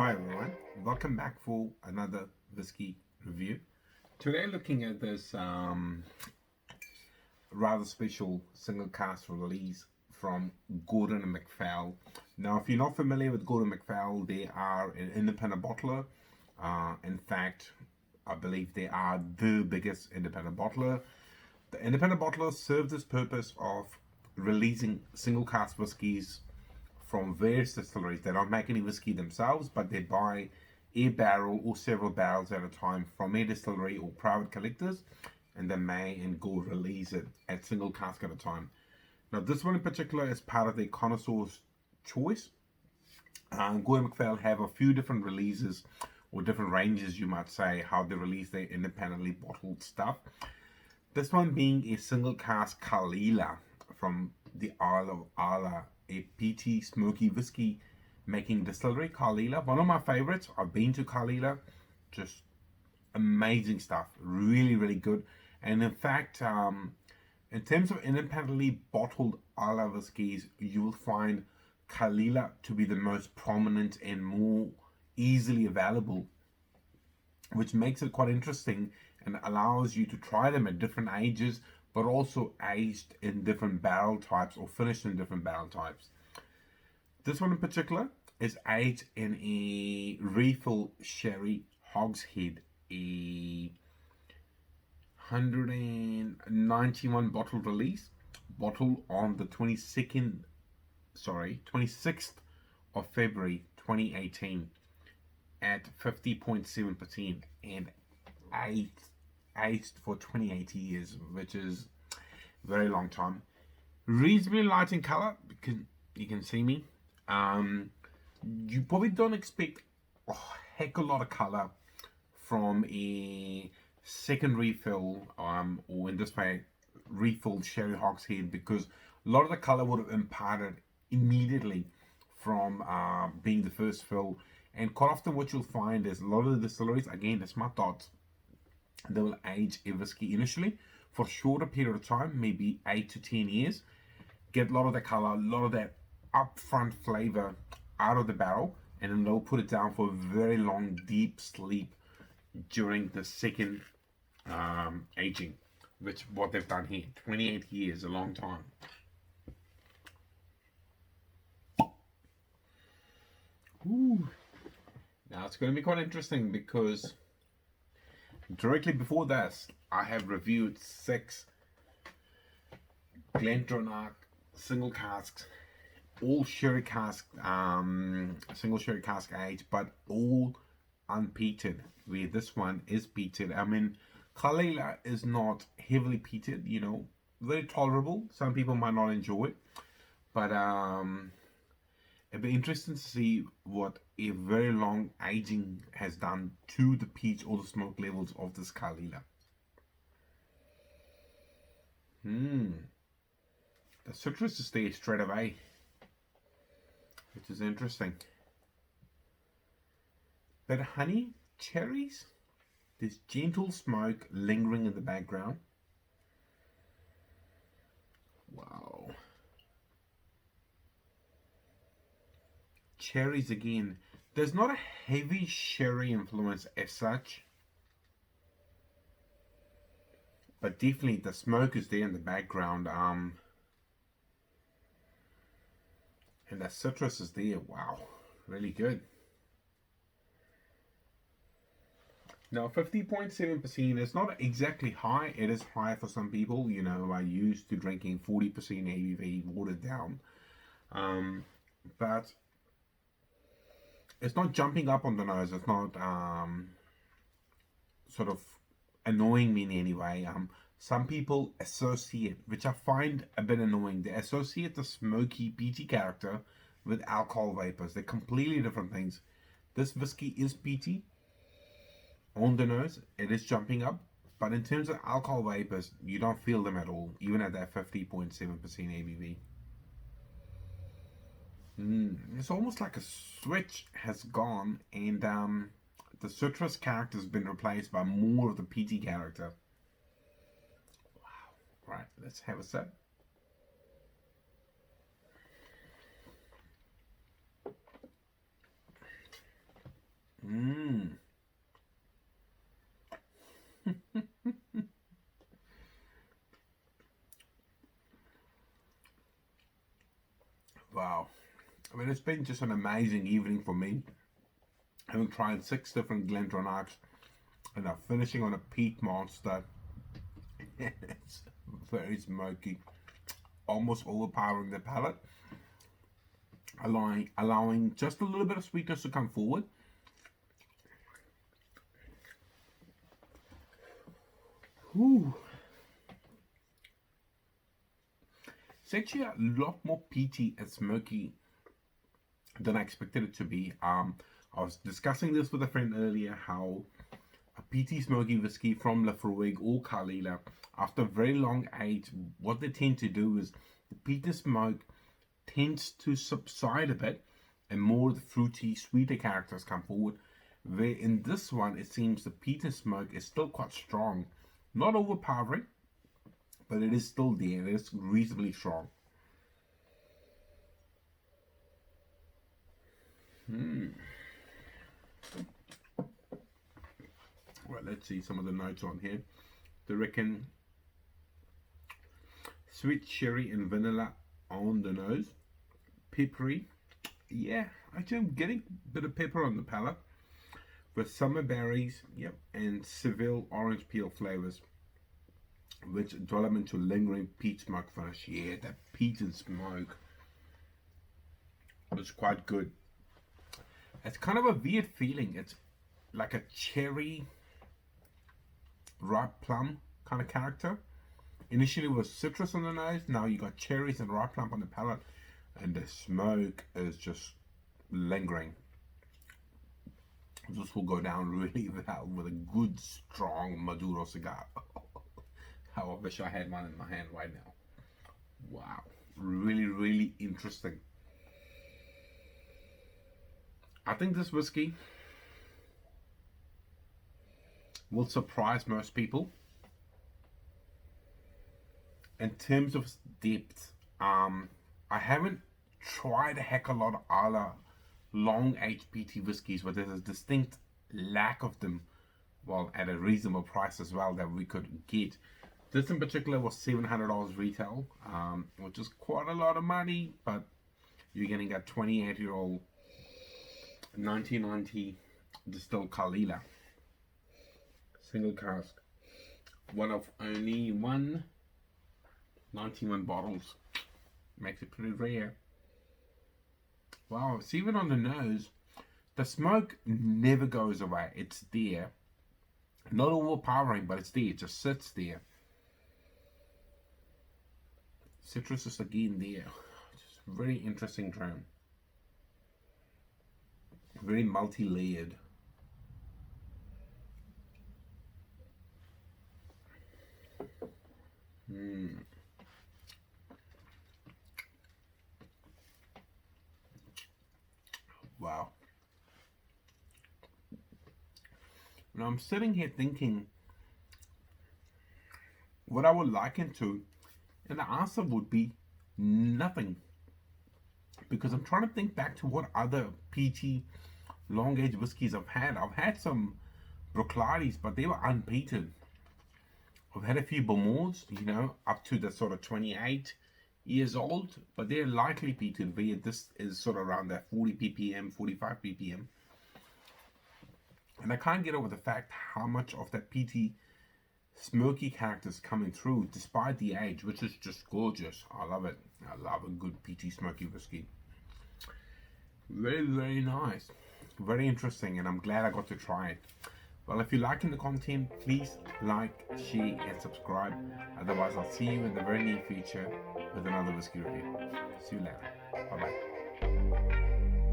Hi everyone, welcome back for another whiskey review. Today looking at this rather special single cask release from Gordon and MacPhail. Now if you're not familiar with Gordon MacPhail, they are an independent bottler. In fact, I believe they are the biggest independent bottler. The independent bottlers serve this purpose of releasing single cask whiskies from various distilleries. They don't make any whiskey themselves, but they buy a barrel or several barrels at a time from a distillery or private collectors, and they may and go release it at single cask at a time. Now, this one in particular is part of the connoisseur's choice. Gordon MacPhail have a few different releases or different ranges, you might say, how they release their independently bottled stuff. This one being a single cask Caol from the Isle of Islay, a peaty smoky whiskey making distillery. Caol, one of my favorites. I've been to Caol, just amazing stuff, really good. And in fact, in terms of independently bottled Islay whiskies, you will find Caol to be the most prominent and more easily available, which makes it quite interesting and allows you to try them at different ages, but also aged in different barrel types or finished in different barrel types. This one in particular is aged in a refill sherry hogshead, a 191 bottle release, bottled on the 26th of February 2018 at 50.7% and aged for 28 years, which is a very long time. Reasonably light in color, because you can see me. You probably don't expect a heck of a lot of color from a second refill, or in this way, refilled sherry hogshead, because a lot of the color would have imparted immediately from being the first fill. And quite often what you'll find is a lot of the distilleries, again, it's my thoughts, they will age a whiskey initially for a shorter period of time, maybe 8 to 10 years, get a lot of the color, a lot of that upfront flavor out of the barrel, and then they'll put it down for a very long, deep sleep during the second aging, which what they've done here. 28 years, a long time. Ooh. Now it's going to be quite interesting because directly before this, I have reviewed 6 Glendronach single casks, all sherry cask, single sherry cask age, but all unpeated. Where this one is peated. I mean, Caol is not heavily peated, very tolerable. Some people might not enjoy it, but it'd be interesting to see what a very long aging has done to the peat or the smoke levels of this Caol. The citrus is there straight away, which is interesting. But honey, cherries, there's gentle smoke lingering in the background. Wow. Cherries again. There's not a heavy sherry influence as such, but definitely the smoke is there in the background. And the citrus is there. Wow, really good. Now 50.7% is not exactly high. It is high for some people. Are used to drinking 40% ABV watered down, but it's not jumping up on the nose. It's not sort of annoying me in any way. Some people associate, which I find a bit annoying, they associate the smoky, peaty character with alcohol vapors. They're completely different things. This whiskey is peaty on the nose. It is jumping up. But in terms of alcohol vapors, you don't feel them at all, even at that 50.7% ABV. It's almost like a switch has gone, and the citrus character has been replaced by more of the peaty character. Wow. Right, let's have a sip. Wow. I mean, it's been just an amazing evening for me. Having tried 6 different Glendronachs and I'm finishing on a peat monster. It's very smoky, almost overpowering the palate, allowing just a little bit of sweetness to come forward. Whew. It's actually a lot more peaty and smoky than I expected it to be. I was discussing this with a friend earlier, how a peaty smoky whiskey from Lafroig or Caol, after a very long age, what they tend to do is the peaty smoke tends to subside a bit and more of the fruity, sweeter characters come forward. Where in this one, it seems the peaty smoke is still quite strong. Not overpowering, but it is still there. It is reasonably strong. Right, let's see some of the notes on here. They reckon sweet cherry and vanilla on the nose. Peppery. Yeah, actually I'm getting a bit of pepper on the palate. With summer berries, yep, and Seville orange peel flavors, which develop into lingering peat smoke finish. Yeah, that peat and smoke was quite good. It's kind of a weird feeling. It's like a cherry, ripe plum kind of character. Initially it was citrus on the nose, now you got cherries and ripe plum on the palate, and the smoke is just lingering. This will go down really well with a good strong Maduro cigar. How I wish I had one in my hand right now. Wow, really, really interesting. I think this whiskey will surprise most people. In terms of depth, I haven't tried a heck a lot of other long aged peaty whiskies where there's a distinct lack of them, well, at a reasonable price as well, that we could get. This in particular was $700 retail, which is quite a lot of money, but you're getting a 28-year-old 1990 distilled Caol, single cask, one of only 191 bottles. Makes it pretty rare. Wow, it's even on the nose. The smoke never goes away. It's there. Not overpowering, but it's there. It just sits there. Citrus is again there. Just very interesting dram. Very multi-layered. Wow. Now I'm sitting here thinking what I would liken to, and the answer would be nothing. Because I'm trying to think back to what other peaty long aged whiskies I've had. I've had some Bruichladdich, but they were unpeated. I've had a few Beaumonts, up to the sort of 28 years old, but they're lightly peated, where this is sort of around that 40 ppm, 45 ppm. And I can't get over the fact how much of that peaty smoky character is coming through despite the age, which is just gorgeous. I love it. I love a good peaty smoky whiskey. Very, very nice. Very interesting, and I'm glad I got to try it. Well, if you're liking the content, please like, share, and subscribe. Otherwise, I'll see you in the very near future with another whiskey review. See you later. Bye-bye.